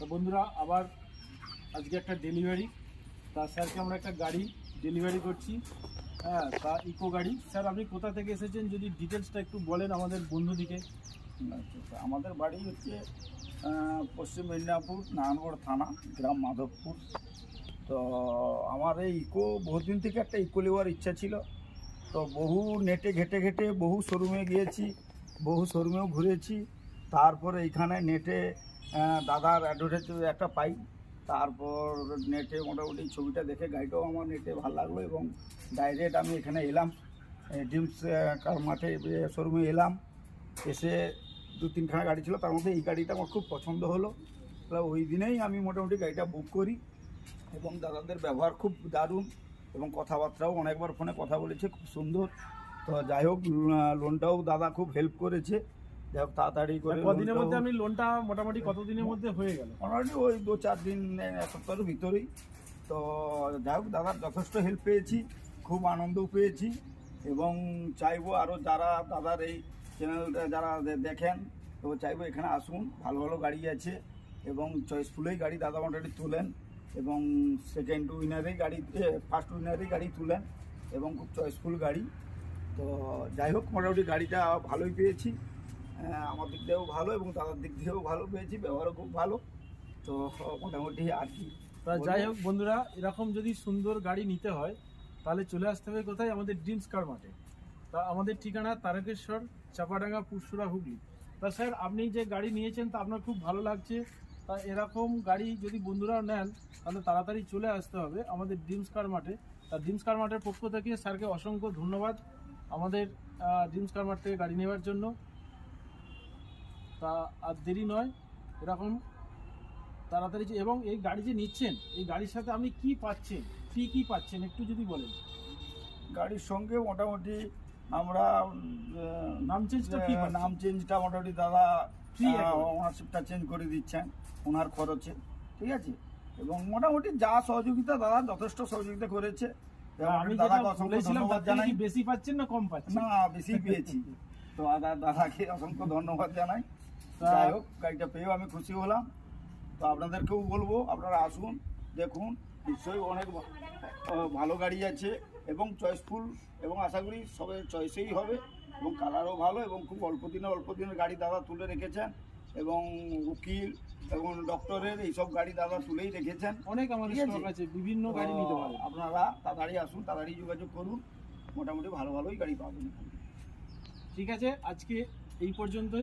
তো বন্ধুরা আবার আজকে একটা ডেলিভারি, তা স্যারকে আমরা একটা গাড়ি ডেলিভারি করছি। হ্যাঁ, তা ইকো গাড়ি। স্যার আপনি কোথা থেকে এসেছেন যদি ডিটেলসটা একটু বলেন আমাদের বন্ধুদিকে। আচ্ছা, আমাদের বাড়ি হচ্ছে পশ্চিম মেদিনীপুর নারায়ণগড় থানা, গ্রাম মাধবপুর। তো আমার এই ইকো বহুদিন থেকে একটা ইকো নেওয়ার ইচ্ছা ছিল। তো বহু নেটে ঘেটে ঘেটে বহু শোরুমে গিয়েছি, বহু শোরুমেও ঘুরেছি। তারপরে এইখানে নেটে দাদার অ্যাডভার্টাইজ একটা পাই। তারপর নেটে মোটামুটি ছবিটা দেখে গাড়িটাও আমার নেটে ভালো লাগলো এবং ডাইরেক্ট আমি এখানে এলাম, ডিমস কার মাঠে শোরুমে এলাম। এসে দু তিনখানা গাড়ি ছিল, তার মধ্যে এই গাড়িটা আমার খুব পছন্দ হলো। তাহলে ওই দিনেই আমি মোটামুটি গাড়িটা বুক করি এবং দাদাদের ব্যবহার খুব দারুণ এবং কথাবার্তাও অনেকবার ফোনে কথা বলেছে, খুব সুন্দর। তো যাই হোক, লোনটাও দাদা খুব হেল্প করেছে। যাই হোক তাড়াতাড়ি করে কদিনের মধ্যে আপনি লোনটা মোটামুটি কতদিনের মধ্যে হয়ে গেল? মোটামুটি ওই 2-4 দিন, এক সপ্তাহের ভিতরেই। তো যাই হোক, দাদার যথেষ্ট হেল্প পেয়েছি, খুব আনন্দও পেয়েছি এবং চাইবো আরও যারা দাদার এই চ্যানেলটা যারা দেখেন, তো চাইবো এখানে আসুন। ভালো ভালো গাড়ি আছে এবং চয়েসফুলেই গাড়ি দাদা মোটামুটি তোলেন এবং সেকেন্ড উইনারেই গাড়ি, ফার্স্ট উইনারেই গাড়ি তুলেন এবং খুব চয়েসফুল গাড়ি। তো যাই হোক, মোটামুটি গাড়িটা ভালোই পেয়েছি। আমার দিক দিয়েও ভালো এবং দাদার দিক দিয়েও ভালো পেয়েছি, ব্যবহারও খুব ভালো। তো মোটামুটি আর কি। তা যাই হোক বন্ধুরা, এরকম যদি সুন্দর গাড়ি নিতে হয় তাহলে চলে আসতে হবে কোথায়? আমাদের ড্রিমস কার মাঠে। তা আমাদের ঠিকানা তারকেশ্বর, চাপাডাঙ্গা, পুরসুরা, হুগলি। তা স্যার আপনি যে গাড়ি নিয়েছেন তা আপনার খুব ভালো লাগছে। তা এরকম গাড়ি যদি বন্ধুরাও নেন তাহলে তাড়াতাড়ি চলে আসতে হবে আমাদের ড্রিমস কার মাঠে। তা ড্রিমস কার মাঠের পক্ষ থেকে স্যারকে অসংখ্য ধন্যবাদ আমাদের ড্রিমস কার মাঠ থেকে গাড়ি নেওয়ার জন্য। তা আর দেরি নয়, এরকম তাড়াতাড়ি এবং এই গাড়ি যে নিচ্ছেন এই গাড়ির সাথে আপনি কি পাচ্ছেন, কি পাচ্ছেন একটু যদি বলেন। গাড়ির সঙ্গে মোটামুটি আমরা নাম চেঞ্জটা কি পাচ্ছেন? নাম চেঞ্জটা মোটামুটি দাদা ফ্রি, ওনারশিপটা চেঞ্জ করে দিচ্ছেন ওনার খরচে, ঠিক আছে। এবং মোটামুটি যা সহযোগিতা দাদা যথেষ্ট সহযোগিতা করেছে। আমি দাদাকে যেটা অসংখ্য বলেছিলাম ধন্যবাদ তার থেকে জানাই। কি বেশি পাচ্ছেন না কম পাচ্ছেন? না, বেশি পেয়েছি। তো দাদাকে অসংখ্য ধন্যবাদ জানাই। তা- যাই হোক, গাড়িটা পেয়েও আমি খুশি হলাম। তো আপনাদেরকেও বলবো আপনারা আসুন, দেখুন, নিশ্চয়ই অনেক ভালো গাড়ি আছে এবং চয়েসফুল এবং আশা করি সবাই চয়েসেই হবে এবং কালারও ভালো এবং খুব অল্প দিনের গাড়ি দাদা তুলে রেখেছেন এবং উকিল এবং ডক্টরের এইসব গাড়ি দাদা তুলেই রেখেছেন। অনেক আমাদের ঠিক আছে? স্টক আছে, বিভিন্ন গাড়ি নিতে পারেন। আপনারা তাড়াতাড়ি আসুন, তাড়াতাড়ি যোগাযোগ করুন, মোটামুটি ভালোই গাড়ি পাবেন। ঠিক আছে, আজকে এই পর্যন্ত।